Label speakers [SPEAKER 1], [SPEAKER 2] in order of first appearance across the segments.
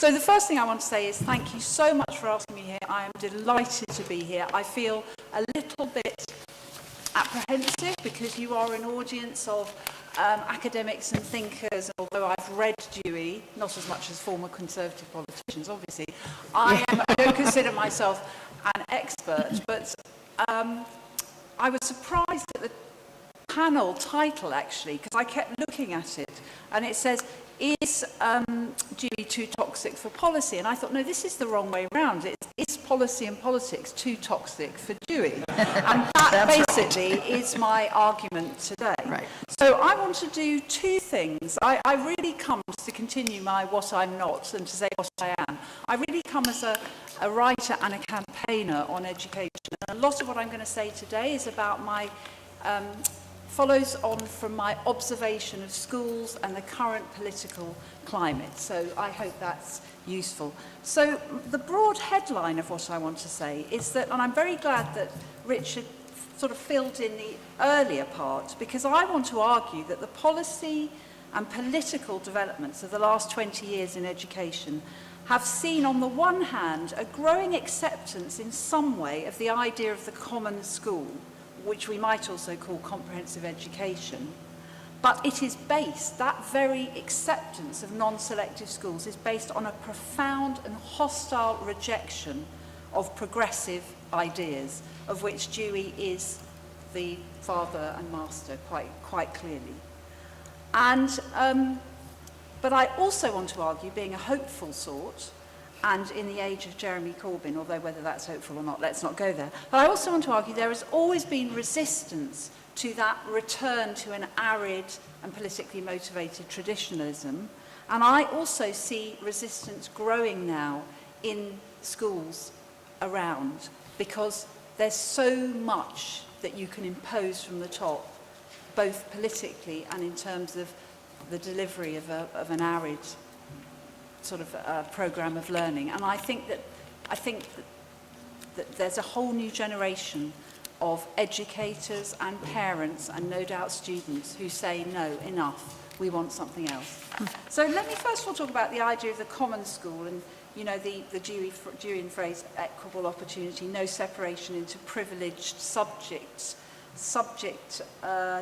[SPEAKER 1] So the first thing I want to say is thank you so much for asking me here. I am delighted to be here. I feel a little bit apprehensive because you are an audience of academics and thinkers. Although I've read Dewey, not as much as former Conservative politicians, obviously, I don't consider myself an expert, but I was surprised at the panel title, actually, because I kept looking at it, and it says, is Dewey too toxic for policy? And I thought, no, this is the wrong way around. It's, is policy and politics too toxic for Dewey? And that basically is my argument today. Right. So I want to do two things. I really come to continue my what I'm not and to say what I am. I really come as a writer and a campaigner on education. And a lot of what I'm going to say today is about my follows on from my observation of schools and the current political climate. So I hope that's useful. So the broad headline of what I want to say is that, and I'm very glad that Richard sort of filled in the earlier part, because I want to argue that the policy and political developments of the last 20 years in education have seen, on the one hand, a growing acceptance in some way of the idea of the common school, which we might also call comprehensive education, but it is based, that very acceptance of non-selective schools is based on a profound and hostile rejection of progressive ideas, of which Dewey is the father and master quite clearly. And, but I also want to argue, being a hopeful sort, and in the age of Jeremy Corbyn, although whether that's hopeful or not, let's not go there. But I also want to argue there has always been resistance to that return to an arid and politically motivated traditionalism. And I also see resistance growing now in schools around, because there's so much that you can impose from the top, both politically and in terms of the delivery of an arid sort of program of learning. And I think that there's a whole new generation of educators and parents and no doubt students who say, no, enough, we want something else. So let me first of all talk about the idea of the common school and, you know, the Deweyan phrase, equitable opportunity, no separation into privileged subject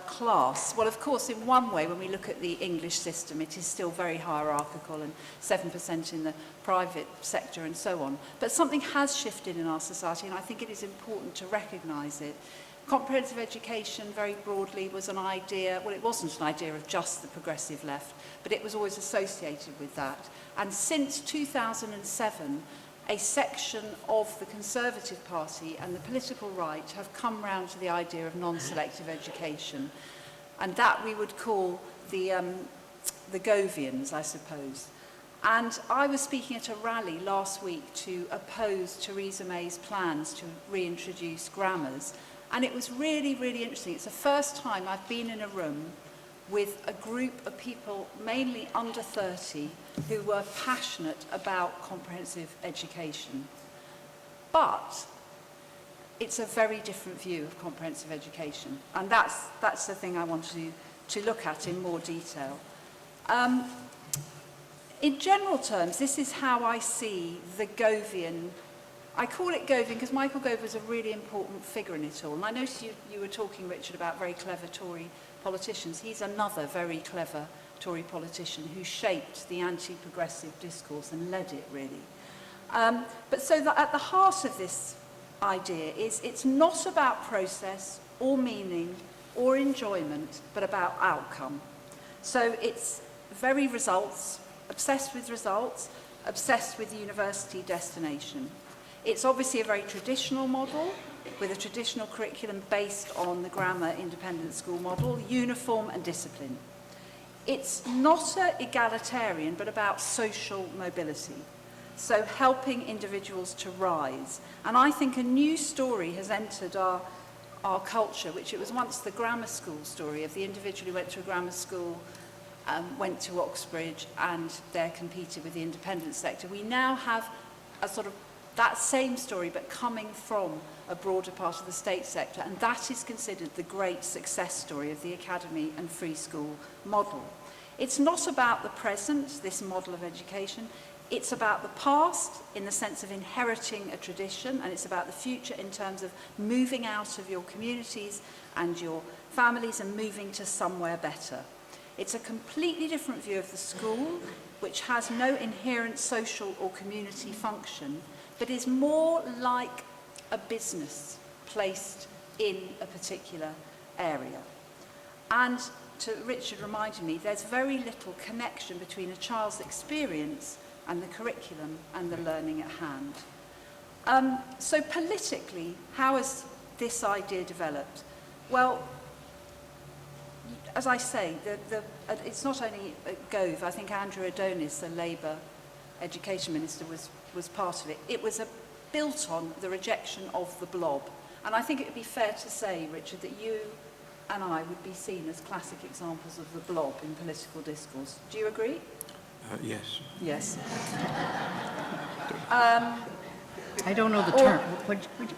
[SPEAKER 1] class. Well, of course, in one way, when we look at the English system, it is still very hierarchical and 7% in the private sector and so on. But something has shifted in our society, and I think it is important to recognise it. Comprehensive education, very broadly, was an idea, well, it wasn't an idea of just the progressive left, but it was always associated with that. And since 2007, a section of the Conservative Party and the political right have come round to the idea of non-selective education, and that we would call the Govians, I suppose. And I was speaking at a rally last week to oppose Theresa May's plans to reintroduce grammars, and it was really, really interesting. It's the first time I've been in a room with a group of people, mainly under 30, who were passionate about comprehensive education. But it's a very different view of comprehensive education, and that's the thing I want to look at in more detail. In general terms, this is how I see the Govian. I call it Govian because Michael Gove was a really important figure in it all. And I noticed you were talking, Richard, about very clever Tory politicians. He's another very clever Tory politician who shaped the anti-progressive discourse and led it, really. But so that at the heart of this idea is it's not about process or meaning or enjoyment, but about outcome. So it's very results, obsessed with university destination. It's obviously a very traditional model with a traditional curriculum based on the grammar independent school model, uniform and discipline. It's not egalitarian, but about social mobility. So helping individuals to rise. And I think a new story has entered our culture, which it was once the grammar school story of the individual who went to a grammar school, went to Oxbridge and there competed with the independent sector. We now have a sort of that same story, but coming from a broader part of the state sector, and that is considered the great success story of the academy and free school model. It's not about the present, this model of education. It's about the past in the sense of inheriting a tradition, and it's about the future in terms of moving out of your communities and your families and moving to somewhere better. It's a completely different view of the school, which has no inherent social or community function, but is more like a business placed in a particular area. And Richard reminded me, there's very little connection between a child's experience and the curriculum and the learning at hand. So politically, how has this idea developed? Well, as I say, it's not only Gove. I think Andrew Adonis, the Labour Education Minister, was part of it. It was built on the rejection of the blob. And I think it would be fair to say, Richard, that you and I would be seen as classic examples of the blob in political discourse. Do you agree?
[SPEAKER 2] Yes.
[SPEAKER 1] Yes.
[SPEAKER 3] I don't know the term.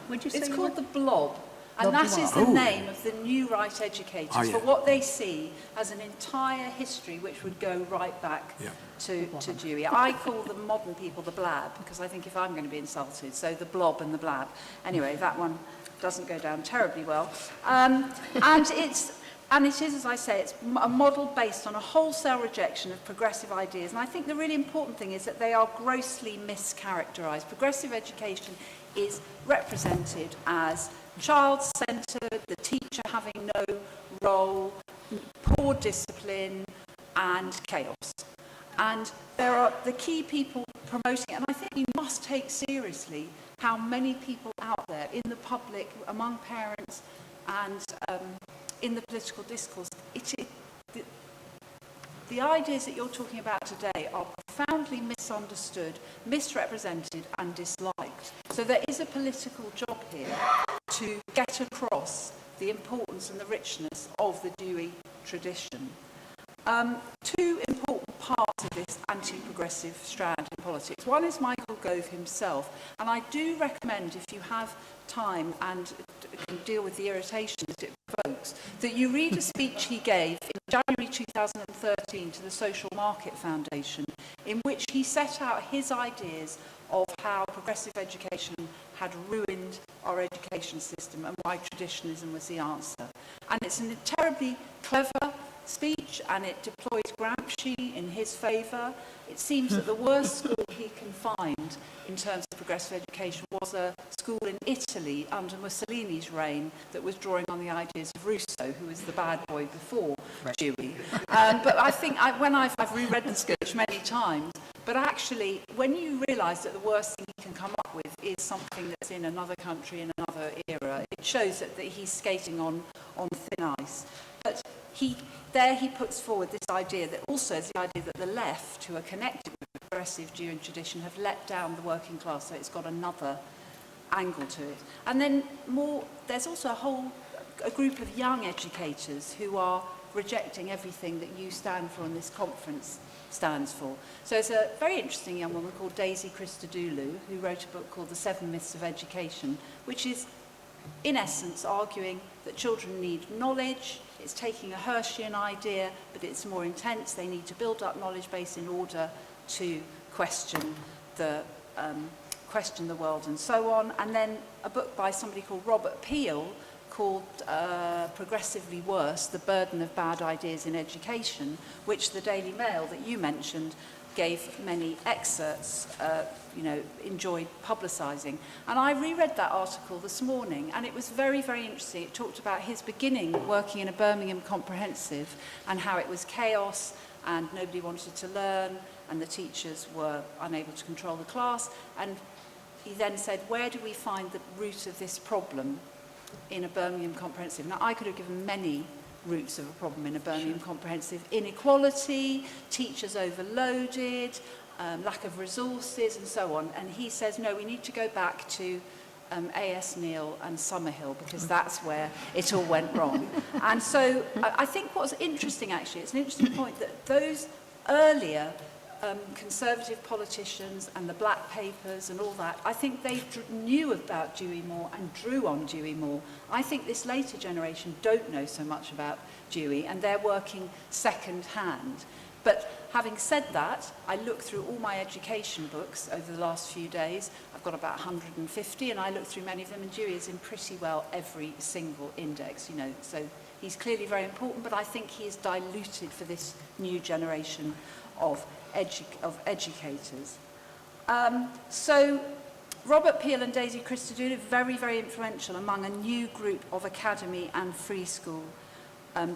[SPEAKER 3] Would you say?
[SPEAKER 1] It's called the blob. And that is the name of the new right educators for what they see as an entire history which would go right back to Dewey. I call the modern people the blab, because I think if I'm going to be insulted, so the blob and the blab. Anyway, that one doesn't go down terribly well. And it is, as I say, it's a model based on a wholesale rejection of progressive ideas. And I think the really important thing is that they are grossly mischaracterised. Progressive education is represented as child-centred, the teacher having no role, poor discipline, and chaos. And there are the key people promoting it, and I think you must take seriously how many people out there in the public, among parents, and in the political discourse, the ideas that you're talking about today are profoundly misunderstood, misrepresented, and disliked. So there is a political job here to get across the importance and the richness of the Dewey tradition. Two important parts of this anti-progressive strand in politics. One is Michael Gove himself, and I do recommend, if you have time and can deal with the irritation that it provokes, that you read a speech he gave in January 2013 to the Social Market Foundation, in which he set out his ideas of how progressive education had ruined our education system and why traditionalism was the answer. And it's a terribly clever speech, and it deploys Gramsci in his favour. It seems that the worst school he can find in terms of progressive education was a school in Italy under Mussolini's reign that was drawing on the ideas of Rousseau, who was the bad boy before Dewey. But I think when I've reread the speech many times, but actually when you realise that the worst thing he can come up with is something that's in another country, in another era, it shows that he's skating on thin ice. But he puts forward this idea that also is the idea that the left, who are connected with the progressive Jewish tradition, have let down the working class, so it's got another angle to it. And then there's also a group of young educators who are rejecting everything that you stand for and this conference stands for. So there's a very interesting young woman called Daisy Christodoulou who wrote a book called The 7 Myths of Education, which is in essence arguing that children need knowledge. It's taking a Hirschian idea, but it's more intense. They need to build up knowledge base in order to question the world and so on. And then a book by somebody called Robert Peel called Progressively Worse, The Burden of Bad Ideas in Education, which the Daily Mail that you mentioned gave many excerpts, enjoyed publicising. And I reread that article this morning, and it was very, very interesting. It talked about his beginning working in a Birmingham comprehensive and how it was chaos and nobody wanted to learn and the teachers were unable to control the class. And he then said, where do we find the root of this problem in a Birmingham comprehensive? Now, I could have given many roots of a problem in a Birmingham comprehensive: inequality, teachers overloaded, lack of resources, and so on. And he says, no, we need to go back to A.S. Neal and Summerhill, because that's where it all went wrong. And so I think what's interesting, actually, it's an interesting point that those earlier conservative politicians and the black papers and all that, I think they knew about Dewey more and drew on Dewey more. I think this later generation don't know so much about Dewey, and they're working second hand. But Having said that, I looked through all my education books over the last few days. I've got about 150, and I looked through many of them, and Dewey is in pretty well every single index, you know, so he's clearly very important, but I think he is diluted for this new generation of educators. So Robert Peel and Daisy Christodoulou, very, very influential among a new group of academy and free school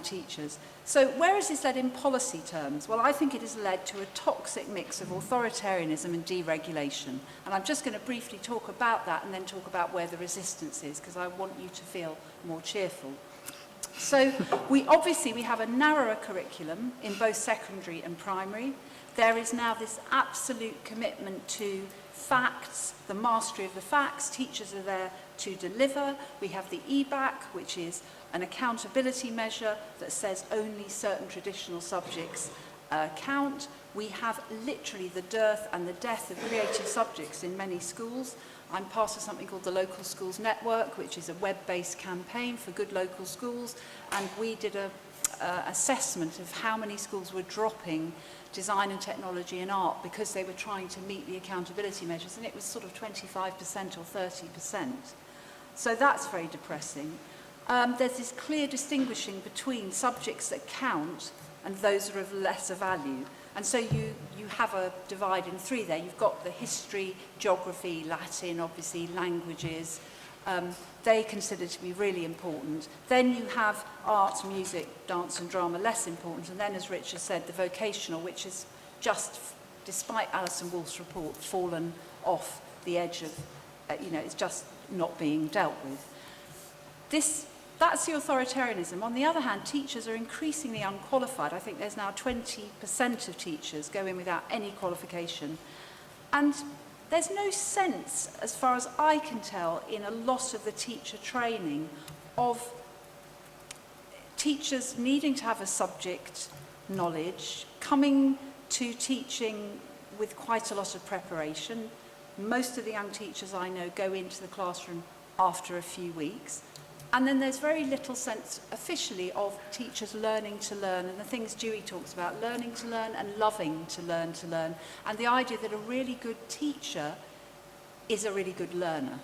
[SPEAKER 1] teachers. So where has this led in policy terms? Well, I think it has led to a toxic mix of authoritarianism and deregulation. And I'm just going to briefly talk about that and then talk about where the resistance is, because I want you to feel more cheerful. So we have a narrower curriculum in both secondary and primary. There is now this absolute commitment to facts, the mastery of the facts. Teachers are there to deliver. We have the EBAC, which is an accountability measure that says only certain traditional subjects count. We have literally the dearth and the death of creative subjects in many schools. I'm part of something called the Local Schools Network, which is a web-based campaign for good local schools, and we did an assessment of how many schools were dropping design and technology and art because they were trying to meet the accountability measures, and it was sort of 25% or 30%. So that's very depressing. There's this clear distinguishing between subjects that count and those that are of lesser value. And so you have a divide in three there. You've got the history, geography, Latin, obviously, languages. They consider to be really important. Then you have art, music, dance and drama, less important. And then, as Richard said, the vocational, which is just, despite Alison Wolf's report, fallen off the edge of, it's just not being dealt with. That's the authoritarianism. On the other hand, teachers are increasingly unqualified. I think there's now 20% of teachers go in without any qualification. And there's no sense, as far as I can tell, in a lot of the teacher training of teachers needing to have a subject knowledge, coming to teaching with quite a lot of preparation. Most of the young teachers I know go into the classroom after a few weeks. And then there's very little sense officially of teachers learning to learn, and the things Dewey talks about, learning to learn and loving to learn, and the idea that a really good teacher is a really good learner.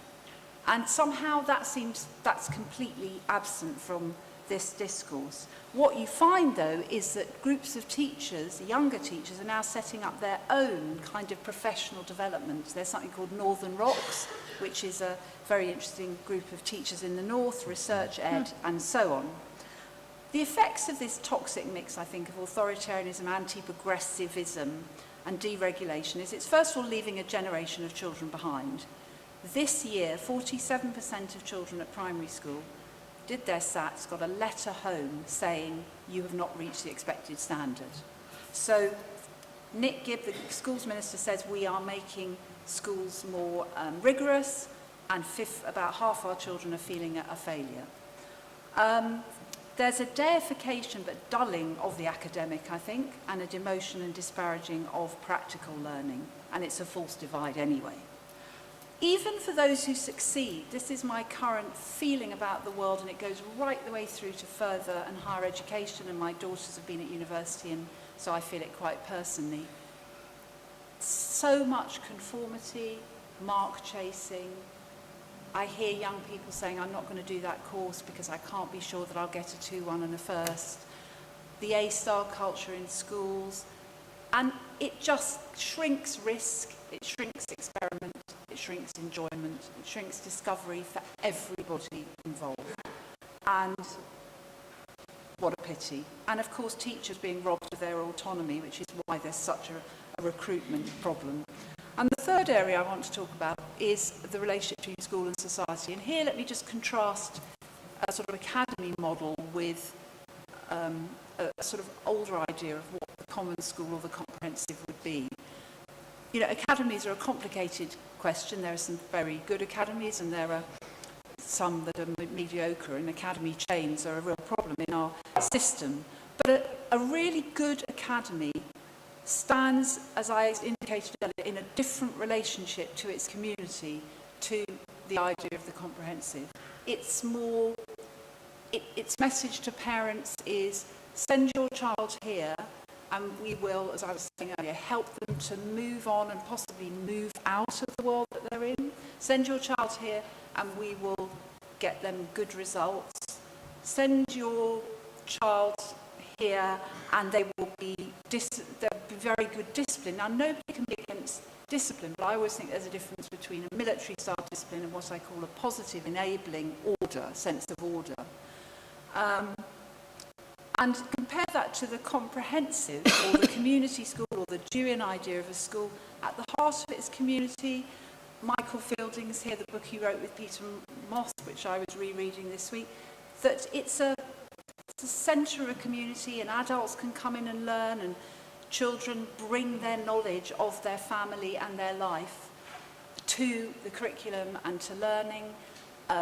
[SPEAKER 1] And somehow that's completely absent from this discourse. What you find, though, is that groups of teachers, younger teachers, are now setting up their own kind of professional development. There's something called Northern Rocks, which is a very interesting group of teachers in the north, research ed, and so on. The effects of this toxic mix, I think, of authoritarianism, anti-progressivism, and deregulation is it's first of all leaving a generation of children behind. This year, 47% of children at primary school did their SATs, got a letter home saying you have not reached the expected standard. So Nick Gibb, the schools minister, says we are making schools more rigorous, and about half our children are feeling a failure. There's a deification but dulling of the academic, I think, and a demotion and disparaging of practical learning, and it's a false divide anyway. Even for those who succeed, this is my current feeling about the world, and it goes right the way through to further and higher education, and my daughters have been at university, and so I feel it quite personally. So much conformity, mark chasing. I hear young people saying, I'm not going to do that course because I can't be sure that I'll get a 2-1 and a first. The A-star culture in schools. And it just shrinks risk, it shrinks experiment, it shrinks enjoyment, it shrinks discovery for everybody involved. And what a pity. And of course, teachers being robbed of their autonomy, which is why there's such a recruitment problem. And the third area I want to talk about is the relationship between school and society. And here, let me just contrast a sort of academy model with a sort of older idea of what the common school or the comprehensive would be. You know, academies are a complicated question. There are some very good academies, and there are some that are mediocre, and academy chains are a real problem in our system. But a really good academy stands, as I indicated earlier, in a different relationship to its community, to the idea of the comprehensive. Its message to parents is, send your child here and we will, as I was saying earlier, help them to move on and possibly move out of the world that they're in. Send your child here and we will get them good results. Send your child here and they will be very good discipline. Now, nobody can be against discipline, but I always think there's a difference between a military-style discipline and what I call a positive, enabling order, sense of order. And compare that to the comprehensive or the community school or the Deweyan idea of a school. At the heart of it is community. Michael Fielding's here, the book he wrote with Peter Moss, which I was rereading this week, that it's a centre of a community and adults can come in and learn and children bring their knowledge of their family and their life to the curriculum and to learning.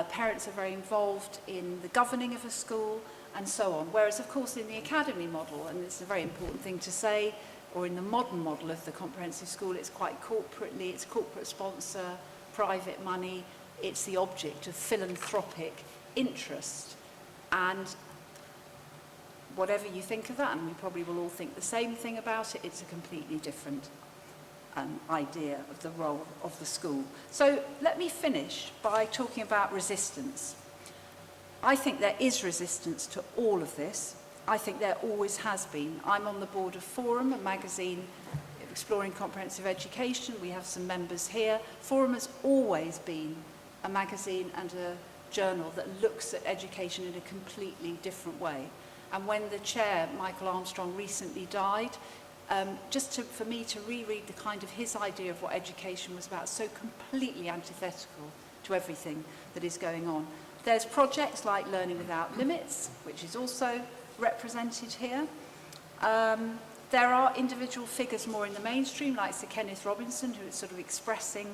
[SPEAKER 1] Parents are very involved in the governing of a school and so on. Whereas, of course, in the academy model, and it's a very important thing to say, or in the modern model of the comprehensive school, it's quite corporately, it's corporate sponsor, private money, it's the object of philanthropic interest. And whatever you think of that, and we probably will all think the same thing about it, it's a completely different idea of the role of the school. So let me finish by talking about resistance. I think there is resistance to all of this. I think there always has been. I'm on the board of Forum, a magazine exploring comprehensive education. We have some members here. Forum has always been a magazine and a journal that looks at education in a completely different way. And when the chair, Michael Armstrong, recently died, for me to reread the kind of his idea of what education was about, so completely antithetical to everything that is going on. There's projects like Learning Without Limits, which is also represented here. There are individual figures more in the mainstream, like Sir Kenneth Robinson, who is sort of expressing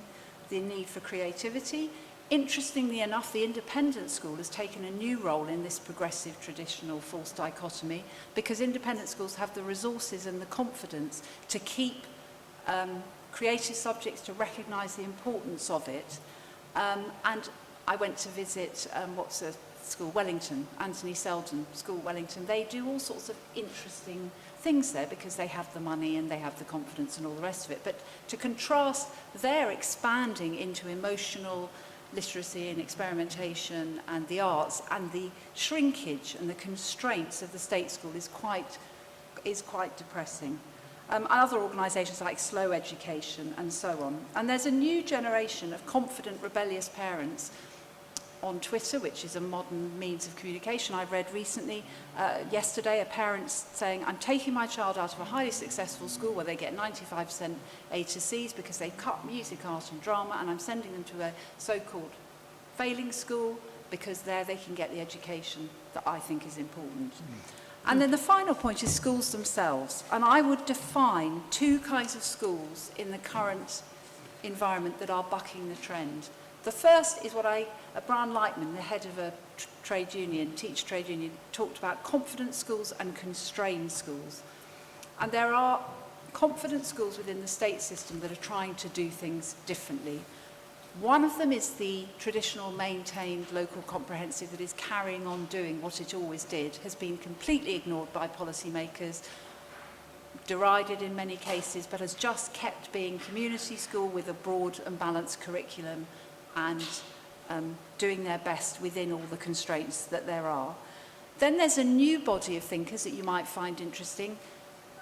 [SPEAKER 1] the need for creativity. Interestingly enough, the independent school has taken a new role in this progressive, traditional, false dichotomy, because independent schools have the resources and the confidence to keep creative subjects, to recognise the importance of it. And I went to visit, what's a school, Wellington, Anthony Seldon School, Wellington. They do all sorts of interesting things there because they have the money and they have the confidence and all the rest of it. But to contrast their expanding into emotional literacy and experimentation and the arts and the shrinkage and the constraints of the state school is quite depressing. Other organisations like Slow Education and so on. And there's a new generation of confident, rebellious parents on Twitter, which is a modern means of communication. I read recently, yesterday, a parent saying, I'm taking my child out of a highly successful school where they get 95% A to C's because they cut music, art and drama, and I'm sending them to a so-called failing school because there they can get the education that I think is important. And then the final point is schools themselves. And I would define two kinds of schools in the current environment that are bucking the trend. The first is what Brian Lightman, the head of a trade union, teacher trade union, talked about: confident schools and constrained schools. And there are confident schools within the state system that are trying to do things differently. One of them is the traditional maintained local comprehensive that is carrying on doing what it always did, has been completely ignored by policymakers, derided in many cases, but has just kept being community school with a broad and balanced curriculum and doing their best within all the constraints that there are. Then there's a new body of thinkers that you might find interesting.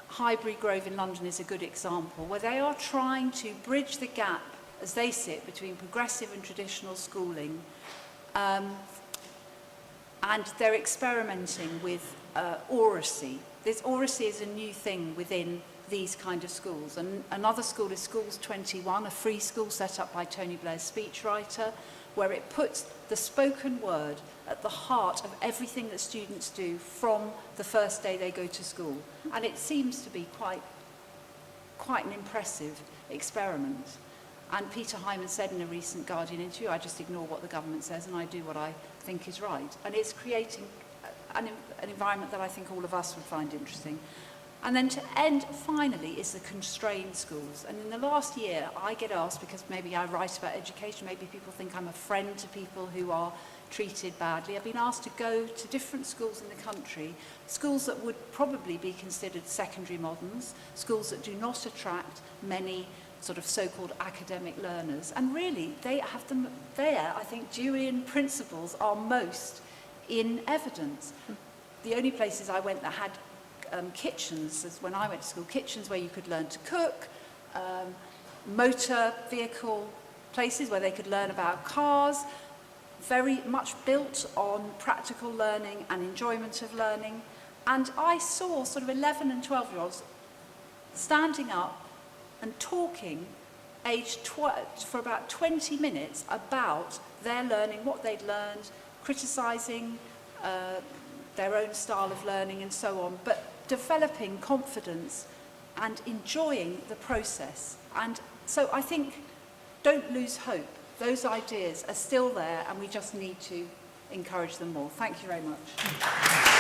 [SPEAKER 1] Highbury Grove in London is a good example, where they are trying to bridge the gap, as they sit, between progressive and traditional schooling. And they're experimenting with oracy. This oracy is a new thing within these kind of schools. And another school is Schools 21, a free school set up by Tony Blair's speechwriter, where it puts the spoken word at the heart of everything that students do from the first day they go to school. And it seems to be quite an impressive experiment. And Peter Hyman said in a recent Guardian interview, I just ignore what the government says and I do what I think is right. And it's creating an environment that I think all of us would find interesting. And then to end, finally, is the constrained schools. And in the last year, I get asked, because maybe I write about education, maybe people think I'm a friend to people who are treated badly. I've been asked to go to different schools in the country, schools that would probably be considered secondary moderns, schools that do not attract many sort of so-called academic learners. And really, they have them there. I think Deweyan principles are most in evidence. The only places I went that had kitchens, as when I went to school, kitchens where you could learn to cook, motor vehicle places where they could learn about cars, very much built on practical learning and enjoyment of learning. And I saw sort of 11 and 12-year-olds standing up and talking, aged for about 20 minutes, about their learning, what they'd learned, criticising their own style of learning and so on, but developing confidence and enjoying the process. And so I think, don't lose hope. Those ideas are still there, and we just need to encourage them more. Thank you very much.